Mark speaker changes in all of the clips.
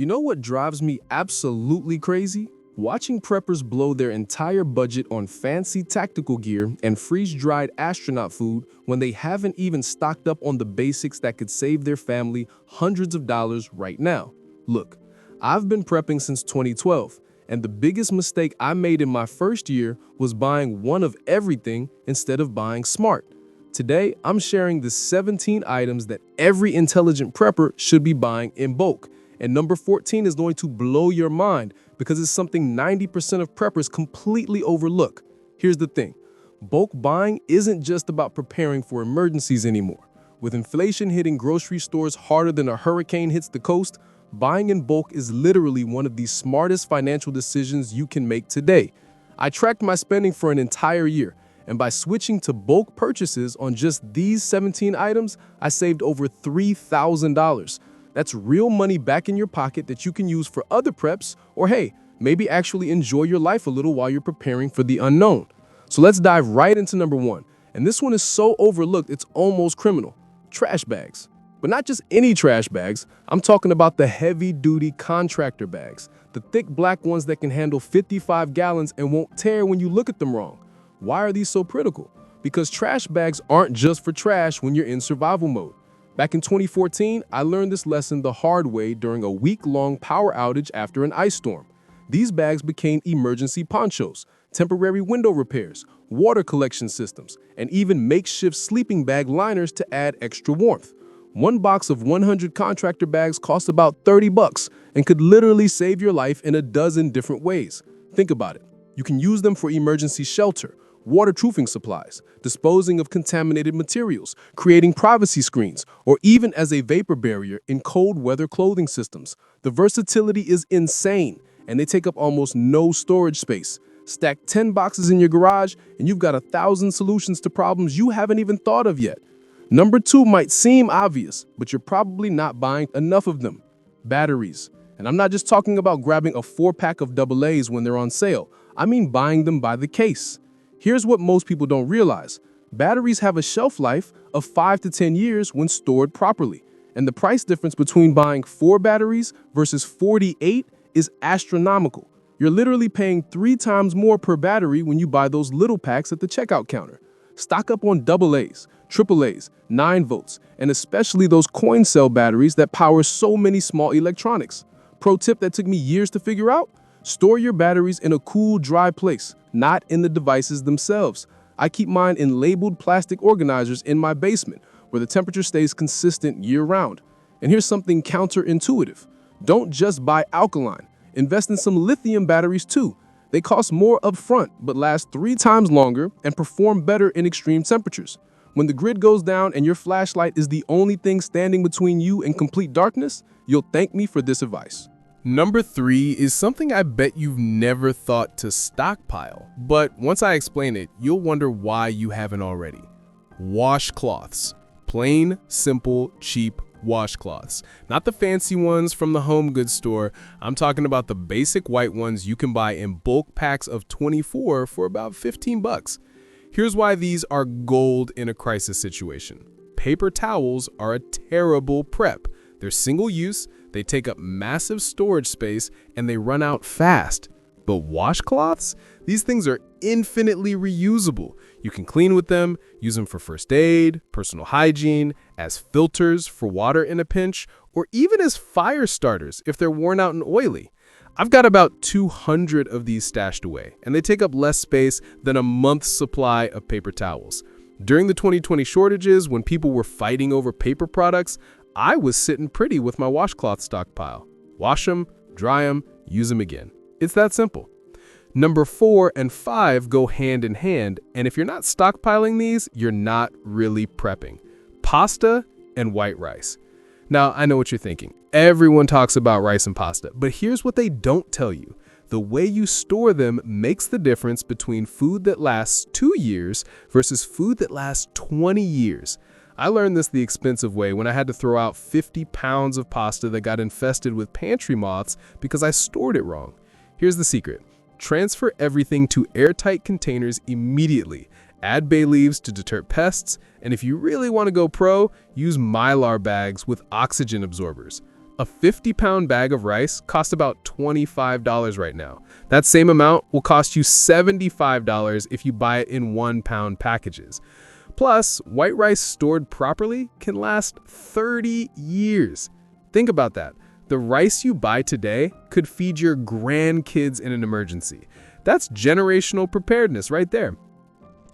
Speaker 1: You know what drives me absolutely crazy? Watching preppers blow their entire budget on fancy tactical gear and freeze-dried astronaut food when they haven't even stocked up on the basics that could save their family hundreds of dollars right now. Look, I've been prepping since 2012, and the biggest mistake I made in my first year was buying one of everything instead of buying smart. Today, I'm sharing the 17 items that every intelligent prepper should be buying in bulk. And number 14 is going to blow your mind because it's something 90% of preppers completely overlook. Here's the thing. Bulk buying isn't just about preparing for emergencies anymore. With inflation hitting grocery stores harder than a hurricane hits the coast, buying in bulk is literally one of the smartest financial decisions you can make today. I tracked my spending for an entire year, and by switching to bulk purchases on just these 17 items, I saved over $3,000. That's real money back in your pocket that you can use for other preps, or hey, maybe actually enjoy your life a little while you're preparing for the unknown. So let's dive right into number one. And this one is so overlooked, it's almost criminal. Trash bags. But not just any trash bags. I'm talking about the heavy-duty contractor bags. The thick black ones that can handle 55 gallons and won't tear when you look at them wrong. Why are these so critical? Because trash bags aren't just for trash when you're in survival mode. Back in 2014, I learned this lesson the hard way during a week-long power outage after an ice storm. These bags became emergency ponchos, temporary window repairs, water collection systems, and even makeshift sleeping bag liners to add extra warmth. One box of 100 contractor bags cost about $30 and could literally save your life in a dozen different ways. Think about it. You can use them for emergency shelter, waterproofing supplies, disposing of contaminated materials, creating privacy screens, or even as a vapor barrier in cold weather clothing systems. The versatility is insane, and they take up almost no storage space. Stack 10 boxes in your garage, and you've got 1,000 solutions to problems you haven't even thought of yet. Number two might seem obvious, but you're probably not buying enough of them. Batteries. And I'm not just talking about grabbing a 4-pack of AA's when they're on sale. I mean buying them by the case. Here's what most people don't realize. Batteries have a shelf life of 5 to 10 years when stored properly. And the price difference between buying 4 batteries versus 48 is astronomical. You're literally paying 3 times more per battery when you buy those little packs at the checkout counter. Stock up on AA's, AAA's, 9 volts, and especially those coin cell batteries that power so many small electronics. Pro tip that took me years to figure out? Store your batteries in a cool, dry place, not in the devices themselves. I keep mine in labeled plastic organizers in my basement, where the temperature stays consistent year-round. And here's something counterintuitive. Don't just buy alkaline. Invest in some lithium batteries too. They cost more upfront, but last 3 times longer and perform better in extreme temperatures. When the grid goes down and your flashlight is the only thing standing between you and complete darkness, you'll thank me for this advice. Number 3 is something I bet you've never thought to stockpile, but once I explain it, you'll wonder why you haven't already. Washcloths. Plain, simple, cheap washcloths. Not the fancy ones from the home goods store. I'm talking about the basic white ones you can buy in bulk packs of 24 for about $15. Here's why these are gold in a crisis situation. Paper towels are a terrible prep. They're single use, they take up massive storage space, and they run out fast. But washcloths? These things are infinitely reusable. You can clean with them, use them for first aid, personal hygiene, as filters for water in a pinch, or even as fire starters if they're worn out and oily. I've got about 200 of these stashed away, and they take up less space than a month's supply of paper towels. During the 2020 shortages, when people were fighting over paper products, I was sitting pretty with my washcloth stockpile. Wash them, dry them, use them again. It's that simple. Number 4 and 5 go hand in hand, and if you're not stockpiling these, you're not really prepping. Pasta and white rice. Now, I know what you're thinking. Everyone talks about rice and pasta, but here's what they don't tell you. The way you store them makes the difference between food that lasts 2 years versus food that lasts 20 years. I learned this the expensive way when I had to throw out 50 pounds of pasta that got infested with pantry moths because I stored it wrong. Here's the secret. Transfer everything to airtight containers immediately. Add bay leaves to deter pests, and if you really want to go pro, use Mylar bags with oxygen absorbers. A 50-pound bag of rice costs about $25 right now. That same amount will cost you $75 if you buy it in 1-pound packages. Plus, white rice stored properly can last 30 years. Think about that. The rice you buy today could feed your grandkids in an emergency. That's generational preparedness right there.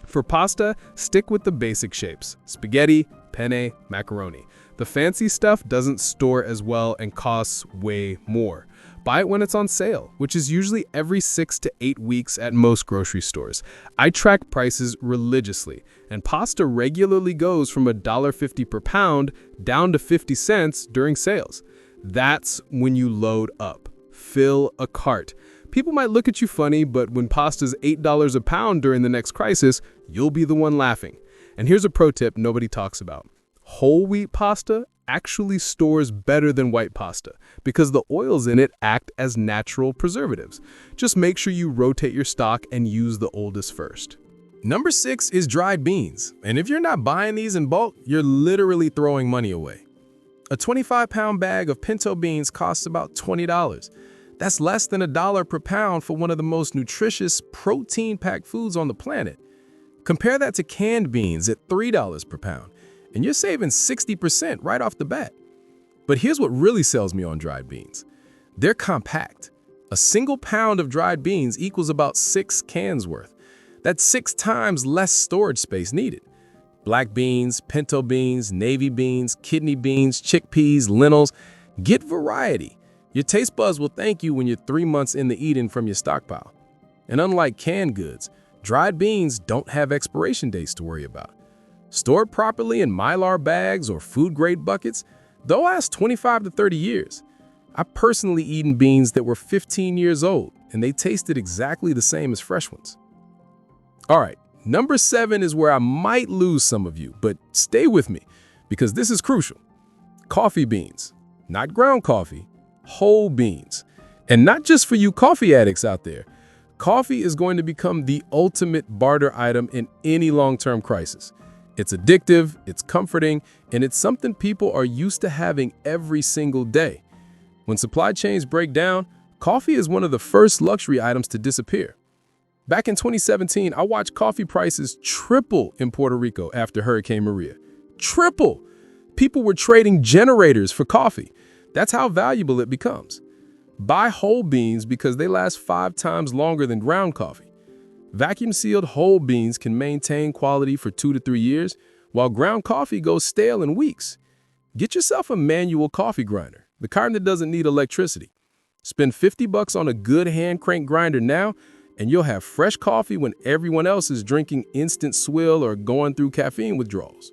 Speaker 1: For pasta, stick with the basic shapes: spaghetti, penne, macaroni. The fancy stuff doesn't store as well and costs way more. Buy it when it's on sale, which is usually every 6 to 8 weeks at most grocery stores. I track prices religiously, and pasta regularly goes from $1.50 per pound down to 50 cents during sales. That's when you load up. Fill a cart. People might look at you funny, but when pasta's $8 a pound during the next crisis, you'll be the one laughing. And here's a pro tip nobody talks about. Whole wheat pasta actually stores better than white pasta because the oils in it act as natural preservatives. Just make sure you rotate your stock and use the oldest first.
Speaker 2: Number 6 is dried beans. And if you're not buying these in bulk, you're literally throwing money away. A 25-pound bag of pinto beans costs about $20. That's less than $1 per pound for one of the most nutritious, protein-packed foods on the planet. Compare that to canned beans at $3 per pound, and you're saving 60% right off the bat. But here's what really sells me on dried beans. They're compact. A single pound of dried beans equals about 6 cans worth. That's 6 times less storage space needed. Black beans, pinto beans, navy beans, kidney beans, chickpeas, lentils. Get variety. Your taste buds will thank you when you're 3 months into eating from your stockpile. And unlike canned goods, dried beans don't have expiration dates to worry about. Stored properly in Mylar bags or food-grade buckets, they'll last 25 to 30 years. I've personally eaten beans that were 15 years old, and they tasted exactly the same as fresh ones. All right, number 7 is where I might lose some of you, but stay with me because this is crucial. Coffee beans, not ground coffee, whole beans. And not just for you coffee addicts out there. Coffee is going to become the ultimate barter item in any long-term crisis. It's addictive, it's comforting, and it's something people are used to having every single day. When supply chains break down, coffee is one of the first luxury items to disappear. Back in 2017, I watched coffee prices triple in Puerto Rico after Hurricane Maria. Triple! People were trading generators for coffee. That's how valuable it becomes. Buy whole beans because they last 5 times longer than ground coffee. Vacuum-sealed whole beans can maintain quality for 2 to 3 years, while ground coffee goes stale in weeks. Get yourself a manual coffee grinder, the kind that doesn't need electricity. Spend $50 on a good hand crank grinder now, and you'll have fresh coffee when everyone else is drinking instant swill or going through caffeine withdrawals.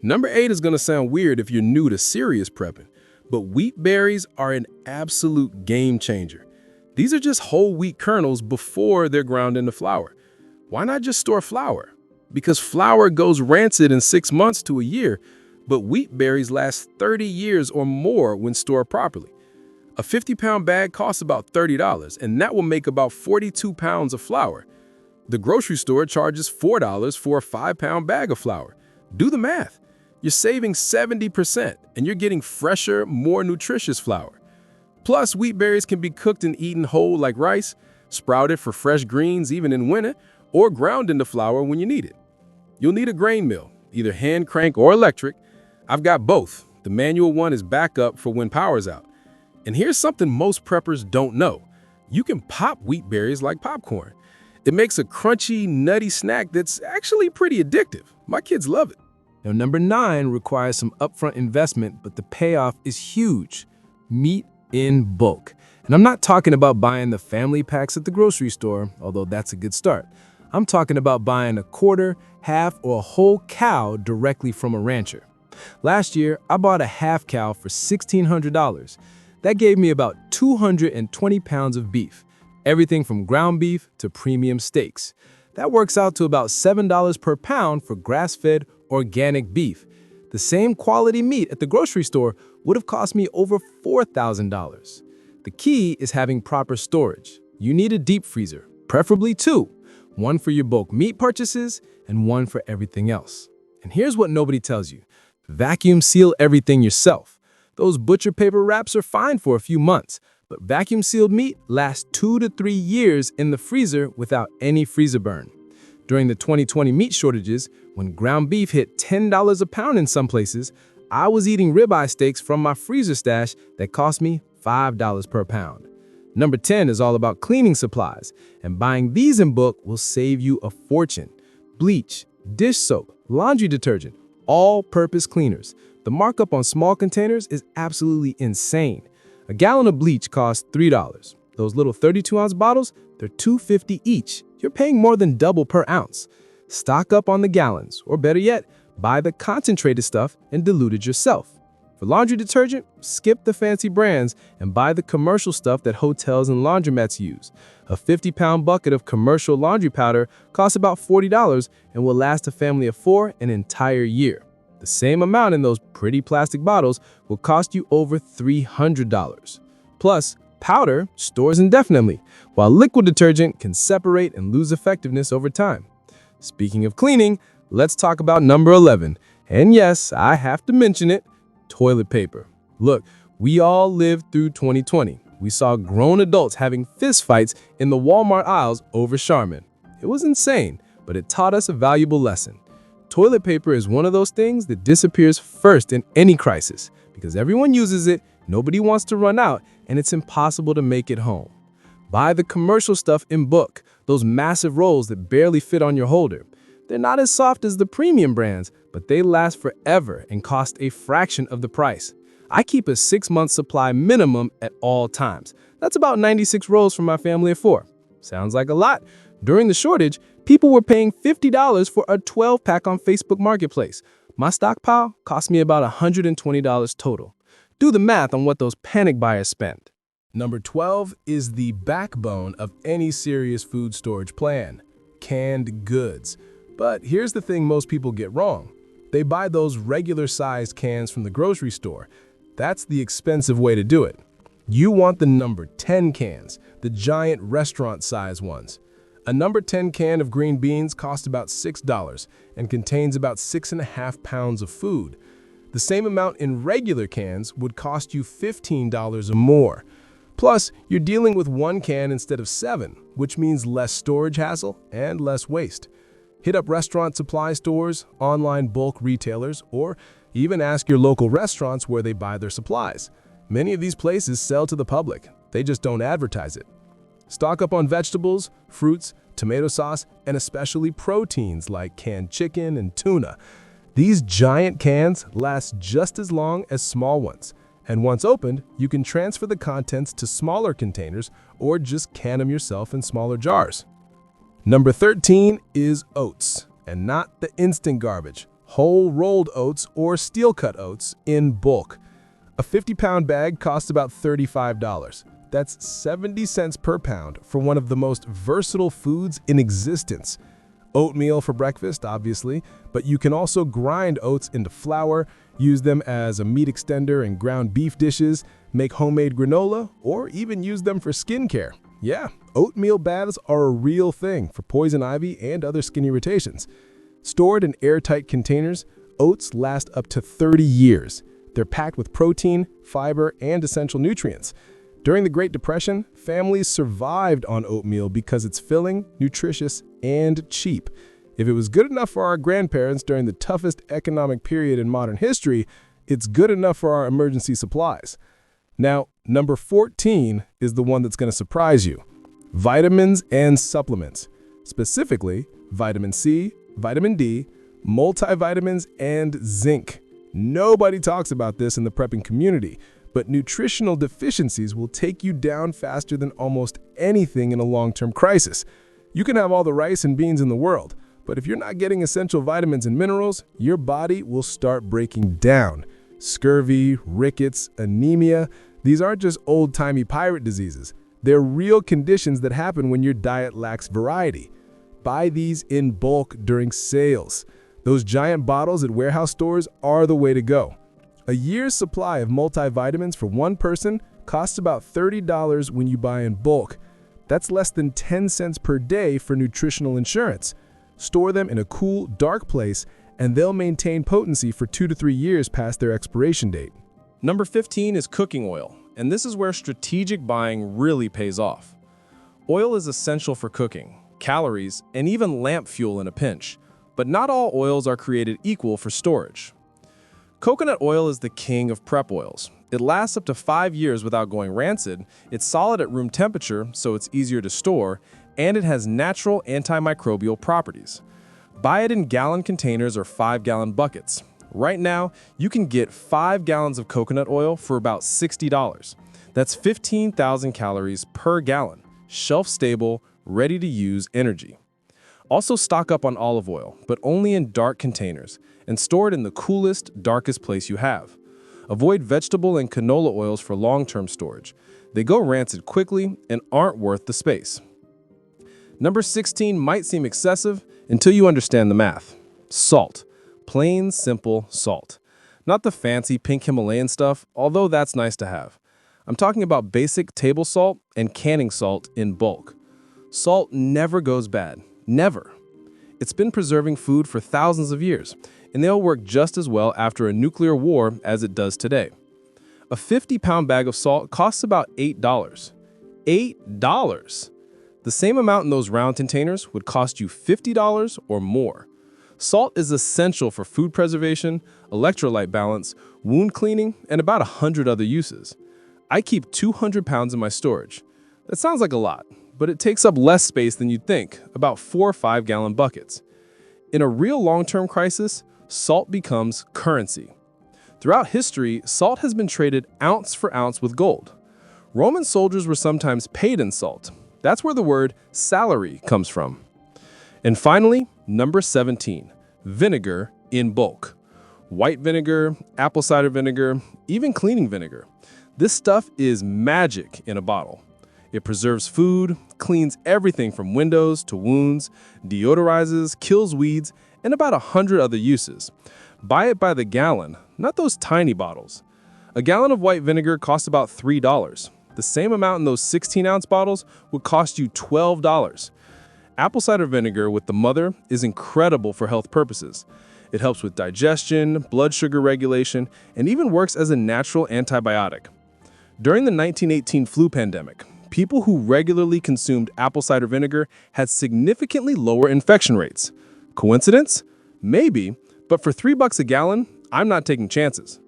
Speaker 2: Number 8 is going to sound weird if you're new to serious prepping, but wheat berries are an absolute game changer. These are just whole wheat kernels before they're ground into flour. Why not just store flour? Because flour goes rancid in 6 months to a year, but wheat berries last 30 years or more when stored properly. A 50-pound bag costs about $30, and that will make about 42 pounds of flour. The grocery store charges $4 for a 5-pound bag of flour. Do the math. You're saving 70%, and you're getting fresher, more nutritious flour. Plus, wheat berries can be cooked and eaten whole like rice, sprouted for fresh greens even in winter, or ground into flour when you need it. You'll need a grain mill, either hand crank or electric. I've got both. The manual one is backup for when power's out. And here's something most preppers don't know. You can pop wheat berries like popcorn. It makes a crunchy, nutty snack that's actually pretty addictive. My kids love it.
Speaker 1: Now, number 9 requires some upfront investment, but the payoff is huge. Meat in bulk. And I'm not talking about buying the family packs at the grocery store, although that's a good start. I'm talking about buying a quarter, half, or a whole cow directly from a rancher. Last year, I bought a half cow for $1,600. That gave me about 220 pounds of beef, everything from ground beef to premium steaks. That works out to about $7 per pound for grass-fed organic beef. The same quality meat at the grocery store would have cost me over $4,000. The key is having proper storage. You need a deep freezer, preferably 2, one for your bulk meat purchases and one for everything else. And here's what nobody tells you. Vacuum seal everything yourself.
Speaker 2: Those butcher paper wraps are fine for a few months, but vacuum-sealed meat lasts 2 to 3 years in the freezer without any freezer burn. During the 2020 meat shortages, when ground beef hit $10 a pound in some places, I was eating ribeye steaks from my freezer stash that cost me $5 per pound. Number 10 is all about cleaning supplies, and buying these in bulk will save you a fortune. Bleach, dish soap, laundry detergent, all-purpose cleaners. The markup on small containers is absolutely insane. A gallon of bleach costs $3. Those little 32-ounce bottles, they're $2.50 each. You're paying more than double per ounce. Stock up on the gallons, or better yet, buy the concentrated stuff and dilute it yourself. For laundry detergent, skip the fancy brands and buy the commercial stuff that hotels and laundromats use. A 50-pound bucket of commercial laundry powder costs about $40 and will last a family of 4 an entire year. The same amount in those pretty plastic bottles will cost you over $300. Plus, powder stores indefinitely, while liquid detergent can separate and lose effectiveness over time. Speaking of cleaning, let's talk about number 11. And yes, I have to mention it. Toilet paper. Look, we all lived through 2020. We saw grown adults having fistfights in the Walmart aisles over Charmin. It was insane, but it taught us a valuable lesson. Toilet paper is one of those things that disappears first in any crisis because everyone uses it, nobody wants to run out, and it's impossible to make it home. Buy the commercial stuff in bulk, those massive rolls that barely fit on your holder. They're not as soft as the premium brands, but they last forever and cost a fraction of the price. I keep a 6-month supply minimum at all times. That's about 96 rolls for my family of 4. Sounds like a lot. During the shortage, people were paying $50 for a 12-pack on Facebook Marketplace. My stockpile cost me about $120 total. Do the math on what those panic buyers spent.
Speaker 1: Number 12 is the backbone of any serious food storage plan: canned goods. But here's the thing most people get wrong. They buy those regular-sized cans from the grocery store. That's the expensive way to do it. You want the number 10 cans, the giant restaurant-size ones. A number 10 can of green beans costs about $6 and contains about 6.5 pounds of food. The same amount in regular cans would cost you $15 or more. Plus, you're dealing with 1 can instead of 7, which means less storage hassle and less waste. Hit up restaurant supply stores, online bulk retailers, or even ask your local restaurants where they buy their supplies. Many of these places sell to the public. They just don't advertise it. Stock up on vegetables, fruits, tomato sauce, and especially proteins like canned chicken and tuna. These giant cans last just as long as small ones. And once opened, you can transfer the contents to smaller containers or just can them yourself in smaller jars. Number 13 is oats, and not the instant garbage. Whole rolled oats or steel-cut oats in bulk. A 50-pound bag costs about $35. That's 70 cents per pound for one of the most versatile foods in existence. Oatmeal for breakfast, obviously, but you can also grind oats into flour, use them as a meat extender in ground beef dishes, make homemade granola, or even use them for skincare. Yeah, oatmeal baths are a real thing for poison ivy and other skin irritations. Stored in airtight containers, oats last up to 30 years. They're packed with protein, fiber, and essential nutrients. During the Great Depression, families survived on oatmeal because it's filling, nutritious, and cheap. If it was good enough for our grandparents during the toughest economic period in modern history, it's good enough for our emergency supplies. Now, number 14 is the one that's going to surprise you: vitamins and supplements. Specifically, vitamin C, vitamin D, multivitamins, and zinc. Nobody talks about this in the prepping community, but nutritional deficiencies will take you down faster than almost anything in a long-term crisis. You can have all the rice and beans in the world, but if you're not getting essential vitamins and minerals, your body will start breaking down. Scurvy, rickets, anemia, these aren't just old-timey pirate diseases. They're real conditions that happen when your diet lacks variety. Buy these in bulk during sales. Those giant bottles at warehouse stores are the way to go. A year's supply of multivitamins for one person costs about $30 when you buy in bulk. That's less than 10 cents per day for nutritional insurance. Store them in a cool, dark place, and they'll maintain potency for 2 to 3 years past their expiration date. Number 15 is cooking oil, and this is where strategic buying really pays off. Oil is essential for cooking, calories, and even lamp fuel in a pinch, but not all oils are created equal for storage. Coconut oil is the king of prep oils. It lasts up to 5 years without going rancid, it's solid at room temperature, so it's easier to store, and it has natural antimicrobial properties. Buy it in gallon containers or 5-gallon buckets. Right now, you can get 5 gallons of coconut oil for about $60. That's 15,000 calories per gallon, shelf-stable, ready-to-use energy. Also stock up on olive oil, but only in dark containers, and store it in the coolest, darkest place you have. Avoid vegetable and canola oils for long-term storage. They go rancid quickly and aren't worth the space. Number 16 might seem excessive until you understand the math. Salt. Plain, simple salt. Not the fancy pink Himalayan stuff, although that's nice to have. I'm talking about basic table salt and canning salt in bulk. Salt never goes bad. Never. It's been preserving food for thousands of years, and they'll work just as well after a nuclear war as it does today. A 50-pound bag of salt costs about $8. $8! The same amount in those round containers would cost you $50 or more. Salt is essential for food preservation, electrolyte balance, wound cleaning, and about 100 other uses. I keep 200 pounds in my storage. That sounds like a lot, but it takes up less space than you'd think, about 4 or 5-gallon buckets. In a real long-term crisis, salt becomes currency. Throughout history, salt has been traded ounce for ounce with gold. Roman soldiers were sometimes paid in salt. That's where the word salary comes from. And finally, number 17, vinegar in bulk. White vinegar, apple cider vinegar, even cleaning vinegar. This stuff is magic in a bottle. It preserves food, cleans everything from windows to wounds, deodorizes, kills weeds, and about 100 other uses. Buy it by the gallon, not those tiny bottles. A gallon of white vinegar costs about $3. The same amount in those 16-ounce bottles would cost you $12. Apple cider vinegar with the mother is incredible for health purposes. It helps with digestion, blood sugar regulation, and even works as a natural antibiotic. During the 1918 flu pandemic, people who regularly consumed apple cider vinegar had significantly lower infection rates. Coincidence? Maybe, but for $3 a gallon, I'm not taking chances.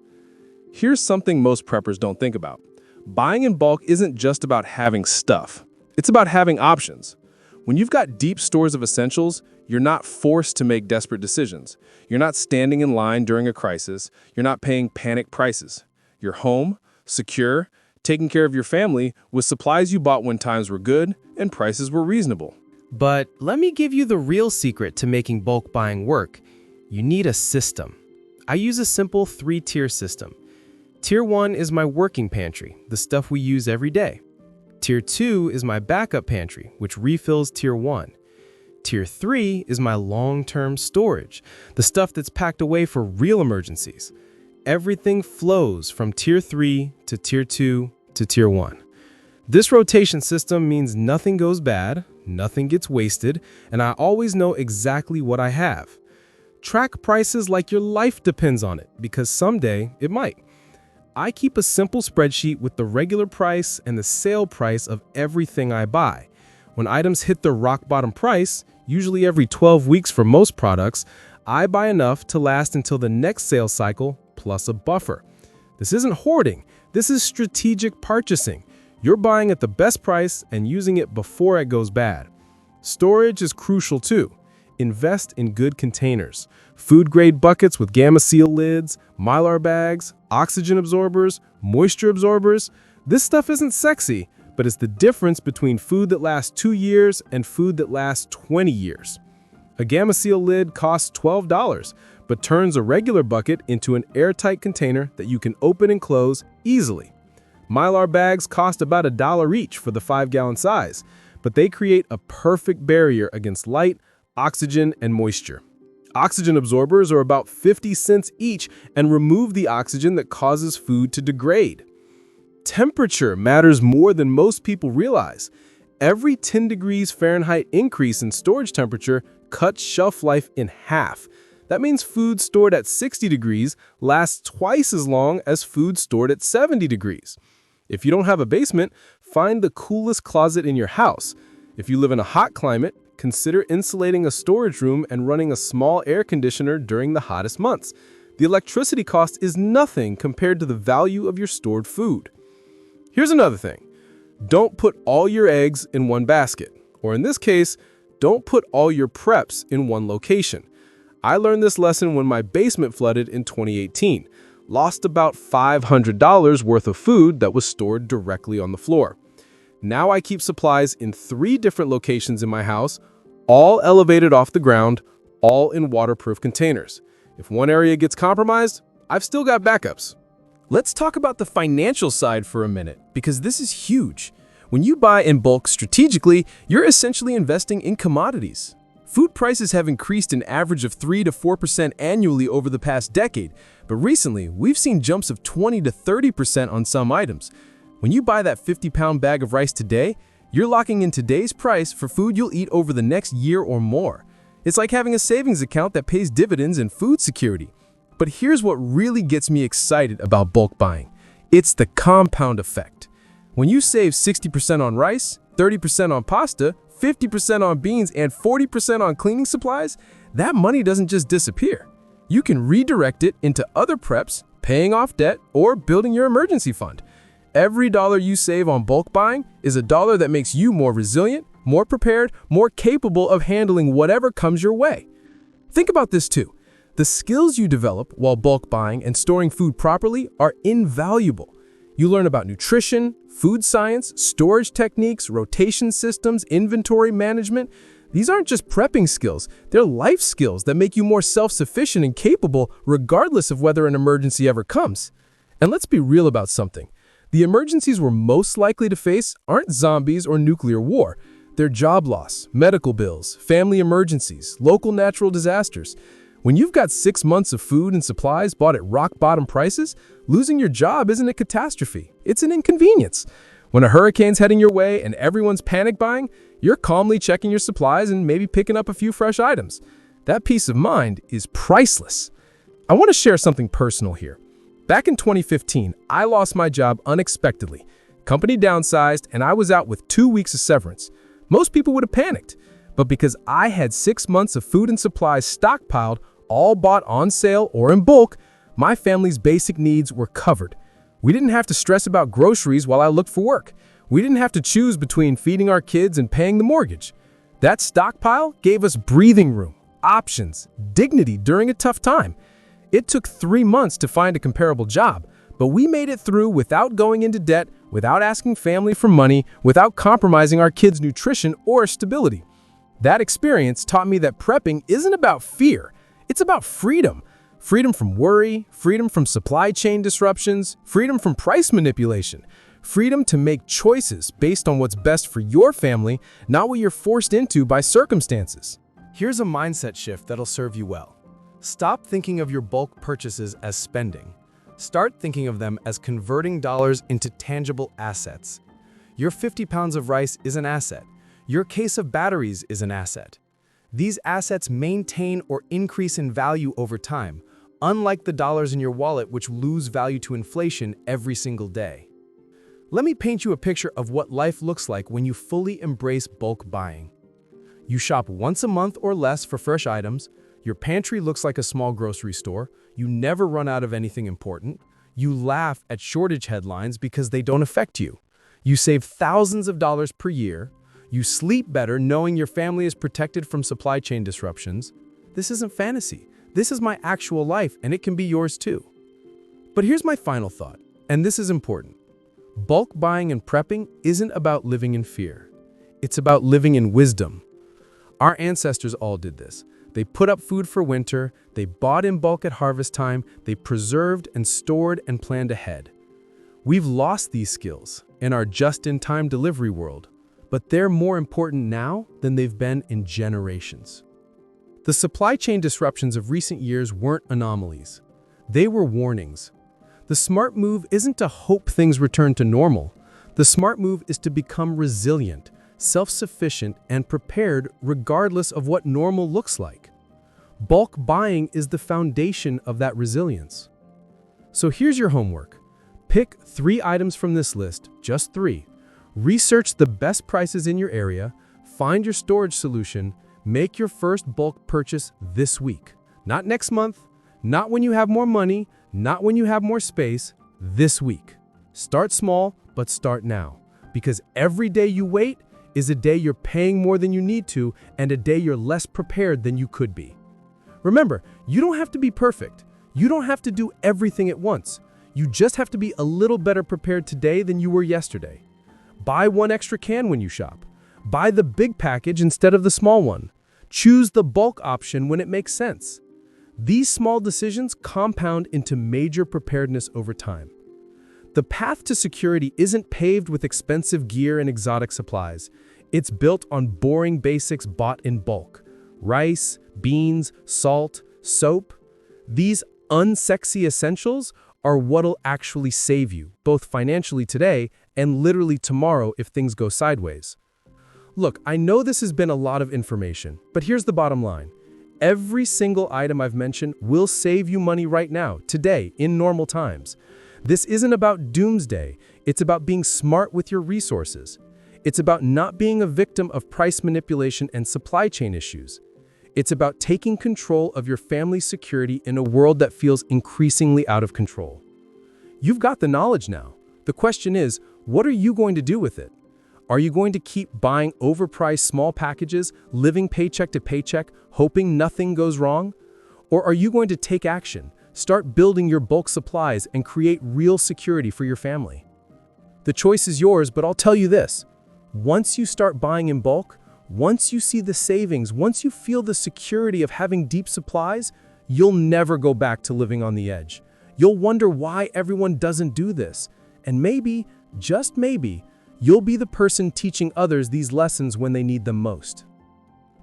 Speaker 1: Here's something most preppers don't think about. Buying in bulk isn't just about having stuff. It's about having options. When you've got deep stores of essentials, you're not forced to make desperate decisions. You're not standing in line during a crisis. You're not paying panic prices. You're home, secure, taking care of your family with supplies you bought when times were good and prices were reasonable.
Speaker 3: But let me give you the real secret to making bulk buying work. You need a system. I use a simple 3-tier system. Tier 1 is my working pantry, the stuff we use every day. Tier 2 is my backup pantry, which refills Tier 1. Tier 3 is my long-term storage, the stuff that's packed away for real emergencies. Everything flows from Tier 3 to Tier 2 to Tier 1. This rotation system means nothing goes bad, nothing gets wasted, and I always know exactly what I have. Track prices like your life depends on it, because someday it might. I keep a simple spreadsheet with the regular price and the sale price of everything I buy. When items hit their rock bottom price, usually every 12 weeks for most products, I buy enough to last until the next sales cycle plus a buffer. This isn't hoarding, this is strategic purchasing. You're buying at the best price and using it before it goes bad. Storage is crucial too. Invest in good containers. Food-grade buckets with Gamma Seal lids, Mylar bags, oxygen absorbers, moisture absorbers. This stuff isn't sexy, but it's the difference between food that lasts 2 years and food that lasts 20 years. A Gamma Seal lid costs $12, but turns a regular bucket into an airtight container that you can open and close easily. Mylar bags cost about $1 each for the 5-gallon size, but they create a perfect barrier against light, oxygen, and moisture. Oxygen absorbers are about 50 cents each and remove the oxygen that causes food to degrade. Temperature matters more than most people realize. Every 10 degrees Fahrenheit increase in storage temperature cuts shelf life in half. That means food stored at 60 degrees lasts twice as long as food stored at 70 degrees. If you don't have a basement, find the coolest closet in your house. If you live in a hot climate, consider insulating a storage room and running a small air conditioner during the hottest months. The electricity cost is nothing compared to the value of your stored food. Here's another thing. Don't put all your eggs in one basket. Or in this case, don't put all your preps in one location. I learned this lesson when my basement flooded in 2018. Lost about $500 worth of food that was stored directly on the floor. Now I keep supplies in 3 different locations in my house, all elevated off the ground, all in waterproof containers. If one area gets compromised, I've still got backups. Let's talk about the financial side for a minute, because this is huge. When you buy in bulk strategically, you're essentially investing in commodities. Food prices have increased an average of 3 to 4% annually over the past decade, but recently we've seen jumps of 20 to 30% on some items. When you buy that 50-pound bag of rice today, you're locking in today's price for food you'll eat over the next year or more. It's like having a savings account that pays dividends and food security. But here's what really gets me excited about bulk buying. It's the compound effect. When you save 60% on rice, 30% on pasta, 50% on beans, and 40% on cleaning supplies, that money doesn't just disappear. You can redirect it into other preps, paying off debt, or building your emergency fund. Every dollar you save on bulk buying is a dollar that makes you more resilient, more prepared, more capable of handling whatever comes your way. Think about this too. The skills you develop while bulk buying and storing food properly are invaluable. You learn about nutrition, food science, storage techniques, rotation systems, inventory management. These aren't just prepping skills, they're life skills that make you more self-sufficient and capable regardless of whether an emergency ever comes. And let's be real about something. The emergencies we're most likely to face aren't zombies or nuclear war. They're job loss, medical bills, family emergencies, local natural disasters. When you've got 6 months of food and supplies bought at rock-bottom prices, losing your job isn't a catastrophe. It's an inconvenience. When a hurricane's heading your way and everyone's panic buying, you're calmly checking your supplies and maybe picking up a few fresh items. That peace of mind is priceless. I want to share something personal here. Back in 2015, I lost my job unexpectedly. Company downsized, and I was out with 2 weeks of severance. Most people would have panicked. But because I had 6 months of food and supplies stockpiled, all bought on sale or in bulk, my family's basic needs were covered. We didn't have to stress about groceries while I looked for work. We didn't have to choose between feeding our kids and paying the mortgage. That stockpile gave us breathing room, options, dignity during a tough time. It took 3 months to find a comparable job, but we made it through without going into debt, without asking family for money, without compromising our kids' nutrition or stability. That experience taught me that prepping isn't about fear, it's about freedom. Freedom from worry, freedom from supply chain disruptions, freedom from price manipulation, freedom to make choices based on what's best for your family, not what you're forced into by circumstances. Here's a mindset shift that'll serve you well. Stop thinking of your bulk purchases as spending. Start thinking of them as converting dollars into tangible assets. Your 50 pounds of rice is an asset. Your case of batteries is an asset. These assets maintain or increase in value over time, unlike the dollars in your wallet which lose value to inflation every single day. Let me paint you a picture of what life looks like when you fully embrace bulk buying. You shop once a month or less for fresh items. Your pantry looks like a small grocery store. You never run out of anything important. You laugh at shortage headlines because they don't affect you. You save thousands of dollars per year. You sleep better knowing your family is protected from supply chain disruptions. This isn't fantasy. This is my actual life, and it can be yours too. But here's my final thought, and this is important. Bulk buying and prepping isn't about living in fear. It's about living in wisdom. Our ancestors all did this. They put up food for winter, they bought in bulk at harvest time, they preserved and stored and planned ahead. We've lost these skills in our just-in-time delivery world, but they're more important now than they've been in generations. The supply chain disruptions of recent years weren't anomalies. They were warnings. The smart move isn't to hope things return to normal. The smart move is to become resilient, self-sufficient, and prepared regardless of what normal looks like. Bulk buying is the foundation of that resilience. So here's your homework. Pick 3 items from this list, just 3. Research the best prices in your area, find your storage solution, make your first bulk purchase this week. Not next month, not when you have more money, not when you have more space, this week. Start small, but start now. Because every day you wait is a day you're paying more than you need to and a day you're less prepared than you could be. Remember, you don't have to be perfect. You don't have to do everything at once. You just have to be a little better prepared today than you were yesterday. Buy 1 extra can when you shop. Buy the big package instead of the small one. Choose the bulk option when it makes sense. These small decisions compound into major preparedness over time. The path to security isn't paved with expensive gear and exotic supplies. It's built on boring basics bought in bulk. Rice, beans, salt, soap. These unsexy essentials are what'll actually save you, both financially today and literally tomorrow if things go sideways. Look, I know this has been a lot of information, but here's the bottom line. Every single item I've mentioned will save you money right now, today, in normal times. This isn't about doomsday. It's about being smart with your resources. It's about not being a victim of price manipulation and supply chain issues. It's about taking control of your family's security in a world that feels increasingly out of control. You've got the knowledge now. The question is, what are you going to do with it? Are you going to keep buying overpriced small packages, living paycheck to paycheck, hoping nothing goes wrong? Or are you going to take action, start building your bulk supplies, and create real security for your family? The choice is yours, but I'll tell you this. Once you start buying in bulk, once you see the savings, once you feel the security of having deep supplies, you'll never go back to living on the edge. You'll wonder why everyone doesn't do this. And maybe, just maybe, you'll be the person teaching others these lessons when they need them most.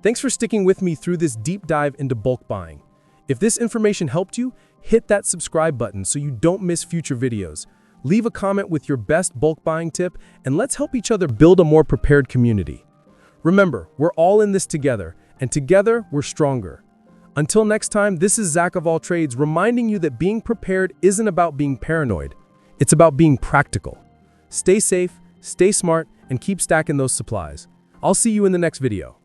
Speaker 3: Thanks for sticking with me through this deep dive into bulk buying. If this information helped you, hit that subscribe button so you don't miss future videos. Leave a comment with your best bulk buying tip, and let's help each other build a more prepared community. Remember, we're all in this together, and together we're stronger. Until next time, this is Zach of All Trades reminding you that being prepared isn't about being paranoid. It's about being practical. Stay safe, stay smart, and keep stacking those supplies. I'll see you in the next video.